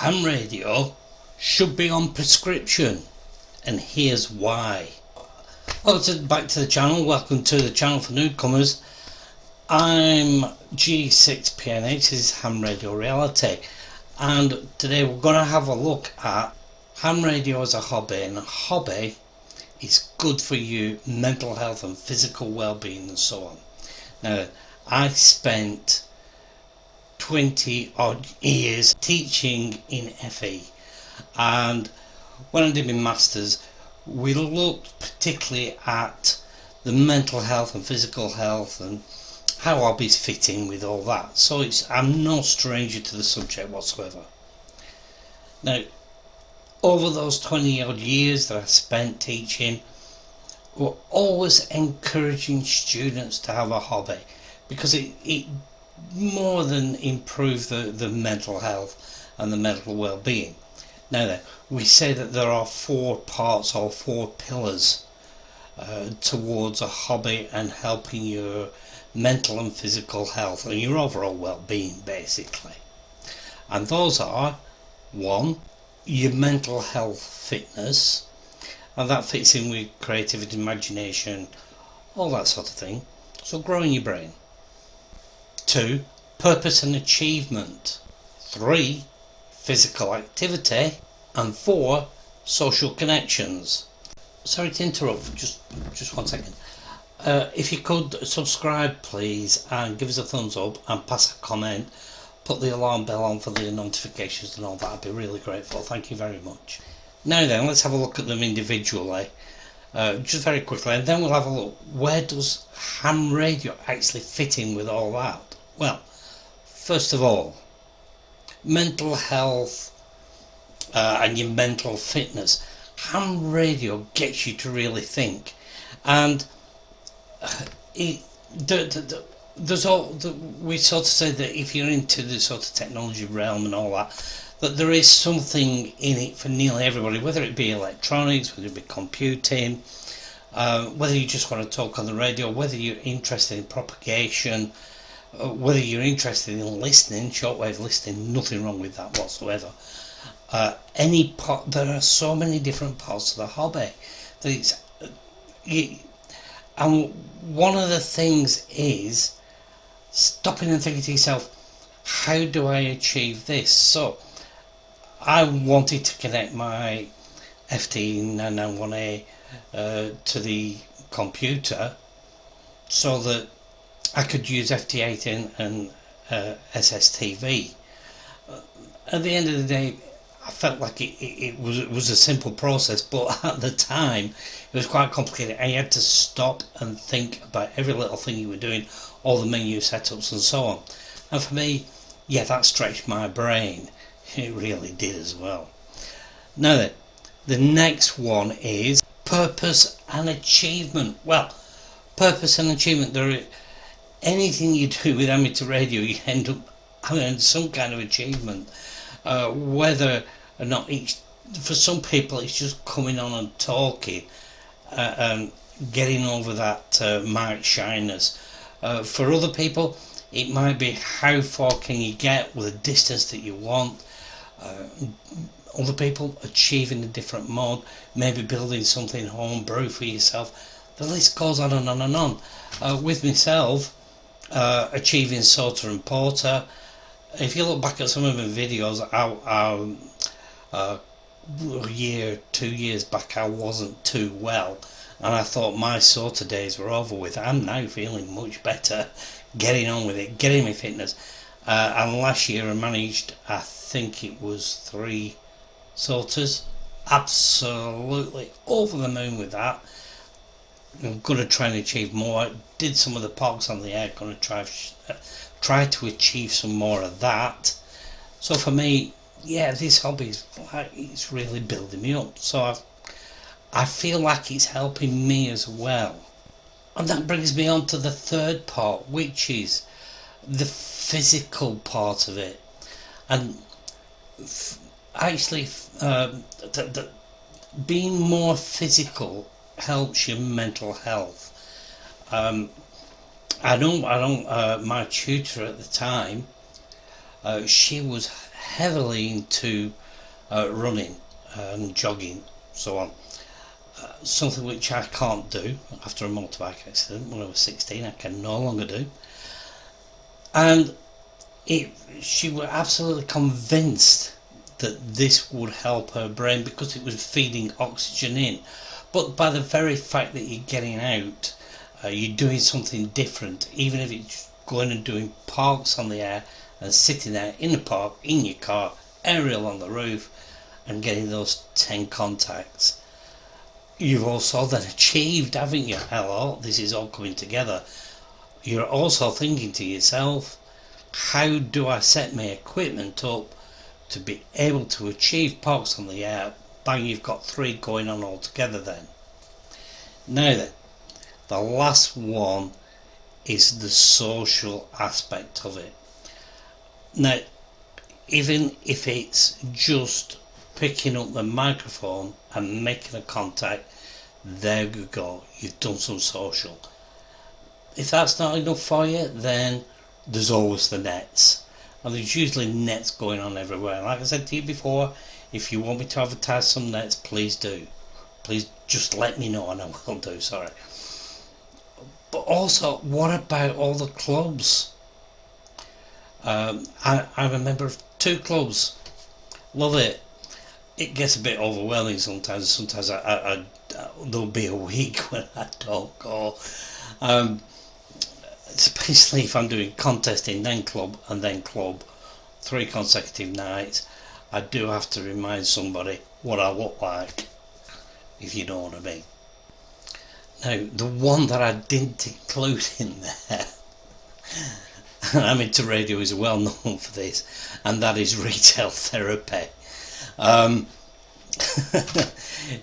ham radio should be on prescription, and here's why. Back to the channel. Welcome to the channel for newcomers. I'm G6PNH, this is Ham Radio Reality, and today we're going to have a look at ham radio as a hobby. And a hobby is good for you mental health and physical well-being and so on. Now, I spent 20 odd years teaching in FE, and when I did my masters we looked particularly at the mental health and physical health and how hobbies fit in with all that. So I'm no stranger to the subject whatsoever. Now, over those 20 odd years that I spent teaching, we're always encouraging students to have a hobby, because it more than improve the mental health and the mental well-being. Now then, we say that there are 4 parts or 4 pillars towards a hobby and helping your mental and physical health and your overall well-being basically. And those are: 1, your mental health fitness, and that fits in with creativity, imagination, all that sort of thing, so growing your brain. 2, purpose and achievement. 3, physical activity. And 4, social connections. Sorry to interrupt, just 1 second. If you could subscribe please, and give us a thumbs up and pass a comment, put the alarm bell on for the notifications and all that, I'd be really grateful. Thank you very much. Now then, let's have a look at them individually, just very quickly, and then we'll have a look, where does ham radio actually fit in with all that? Well, first of all, mental health and your mental fitness. Ham radio gets you to really think, and we sort of say that if you're into the sort of technology realm and all that there is something in it for nearly everybody, whether it be electronics, whether it be computing, whether you just want to talk on the radio, whether you're interested in propagation, whether you're interested in listening, shortwave listening, nothing wrong with that whatsoever. There are so many different parts of the hobby that and one of the things is stopping and thinking to yourself, how do I achieve this? So I wanted to connect my FT991A to the computer so that I could use FT8 and SSTV. At the end of the day, I felt like it was a simple process, but at the time it was quite complicated. I had to stop and think about every little thing you were doing, all the menu setups and so on. And for me, yeah, that stretched my brain. It really did as well. Now then, the next one is purpose and achievement. Well, purpose and achievement, anything you do with amateur radio, you end up having some kind of achievement. Whether or not for some people it's just coming on and talking, getting over that mic shyness. For other people it might be how far can you get with the distance that you want. Other people achieving a different mode, maybe building something homebrew for yourself. The list goes on and on and on. With myself, achieving Soda and Porter. If you look back at some of my videos, a year, 2 years back, I wasn't too well, and I thought my sort of days were over with. I'm now feeling much better, getting on with it, getting my fitness. And last year I managed, I think it was 3 sorters. Absolutely over the moon with that. I'm going to try and achieve more. Did some of the pogs on the air, going to try to achieve some more of that. So for me, yeah, this hobby it's really building me up. So I feel like it's helping me as well. And that brings me on to the third part, which is the physical part of it. And actually, being more physical helps your mental health. I know my tutor at the time, she was heavily into running and jogging, so on. Something which I can't do after a motorbike accident when I was 16, I can no longer do. And she was absolutely convinced that this would help her brain because it was feeding oxygen in. But by the very fact that you're getting out, you're doing something different, even if it's going and doing parks on the air and sitting there in the park, in your car, aerial on the roof, and getting those 10 contacts. You've also then achieved, haven't you? Hello, this is all coming together. You're also thinking to yourself, how do I set my equipment up to be able to achieve parks on the air? Bang, you've got 3 going on all together then. Now then, the last one is the social aspect of it. Now, even if it's just picking up the microphone and making a contact, there you go, you've done some social. If that's not enough for you, then there's always the nets, and there's usually nets going on everywhere. Like I said to you before, if you want me to advertise some nets, please do. Please just let me know and I will do, sorry. But also, what about all the clubs? I'm a member of 2 clubs. Love it. It gets a bit overwhelming sometimes. Sometimes there'll be a week when I don't go. Especially if I'm doing contesting, then club, and then club, 3 consecutive nights. I do have to remind somebody what I look like, if you know what I mean. Now, the one that I didn't include in there, and Amateur Radio is well known for this, and that is retail therapy.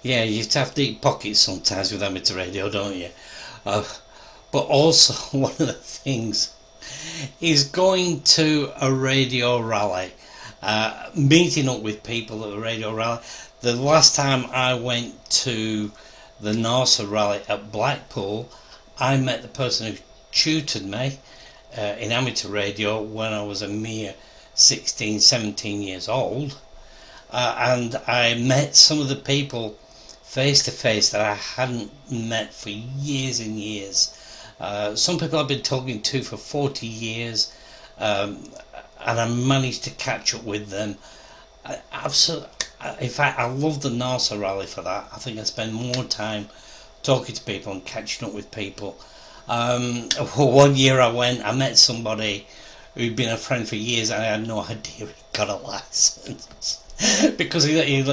Yeah, you have to have deep pockets sometimes with amateur radio, don't you? But also, one of the things is going to a radio rally, meeting up with people at a radio rally. The last time I went to the NASA rally at Blackpool, I met the person who tutored me in amateur radio when I was a mere 16, 17 years old. And I met some of the people face to face that I hadn't met for years and years. Some people I've been talking to for 40 years, and I managed to catch up with them. Absolutely. In fact, I love the NASA rally for that. I think I spend more time talking to people and catching up with people. One year I went, I met somebody who'd been a friend for years, and I had no idea he got a license because he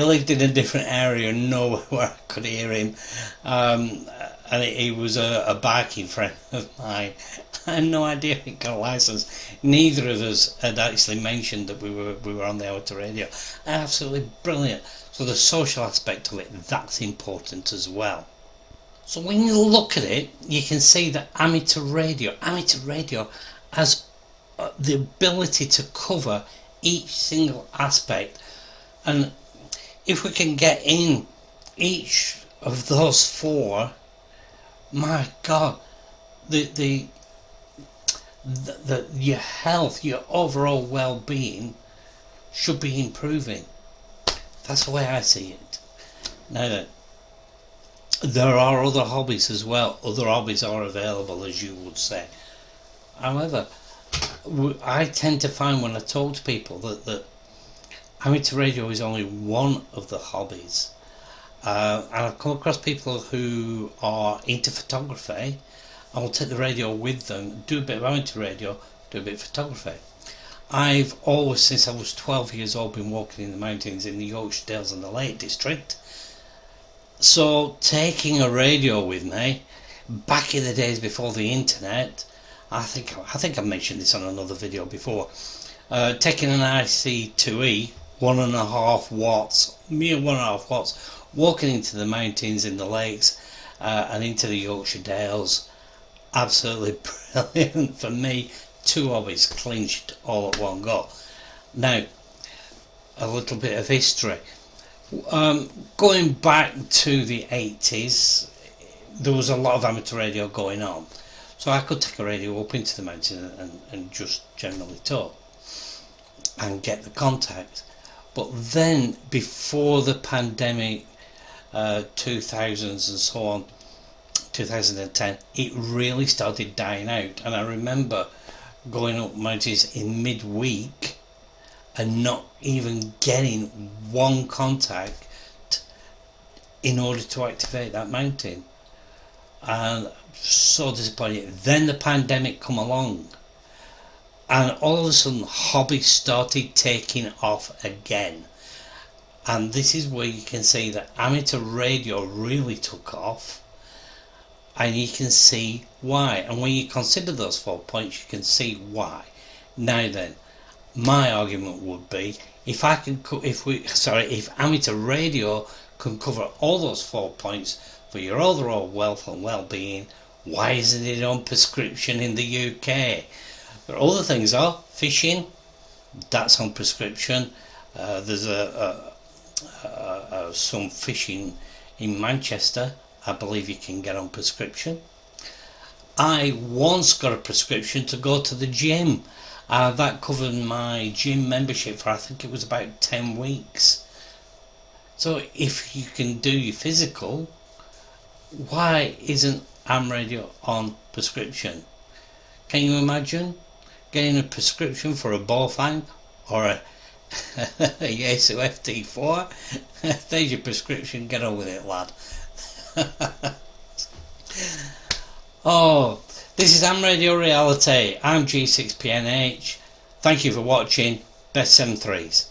lived in a different area and nowhere where I could hear him. And he was a biking friend of mine. I had no idea he got a license. Neither of us had actually mentioned that we were on the amateur radio. Absolutely brilliant. So the social aspect of it, that's important as well. So when you look at it, you can see that amateur radio has the ability to cover each single aspect, and if we can get in each of those 4, my God, your health, your overall well-being should be improving. That's the way I see it. Now, there are other hobbies as well. Other hobbies are available, as you would say. However, I tend to find when I talk to people that amateur radio is only one of the hobbies. And I've come across people who are into photography. I will take the radio with them, do a bit of amateur radio, do a bit of photography. I've always, since I was 12 years old, been walking in the mountains in the Yorkshire Dales and the Lake District. So taking a radio with me, back in the days before the internet, I think I mentioned this on another video before, taking an IC2E, 1.5 watts, mere 1.5 watts, walking into the mountains, in the lakes, and into the Yorkshire Dales. Absolutely brilliant for me. 2 hobbies clinched all at one go. Now, a little bit of history. Going back to the 80s, there was a lot of amateur radio going on. So I could take a radio up into the mountain and just generally talk. and get the contact. But then before the pandemic, 2000s and so on, 2010, it really started dying out. And I remember going up mountains in midweek and not even getting one contact in order to activate that mountain. And so disappointed. Then the pandemic come along, and all of a sudden hobbies started taking off again. And this is where you can see that amateur radio really took off, and you can see why. And when you consider those 4 points, you can see why. Now then, my argument would be, if amateur radio can cover all those 4 points for your overall wealth and well-being, why isn't it on prescription in the UK? There are other things though. Fishing, that's on prescription. There's some fishing in Manchester, I believe you can get on prescription. I once got a prescription to go to the gym. That covered my gym membership for, I think it was about 10 weeks. So if you can do your physical, why isn't AM radio on prescription? Can you imagine getting a prescription for a Bowfang or a Yaesu FT4? There's your prescription, get on with it, lad. Oh, this is AM Radio Reality. I'm G6PNH. Thank you for watching. Best 7 threes.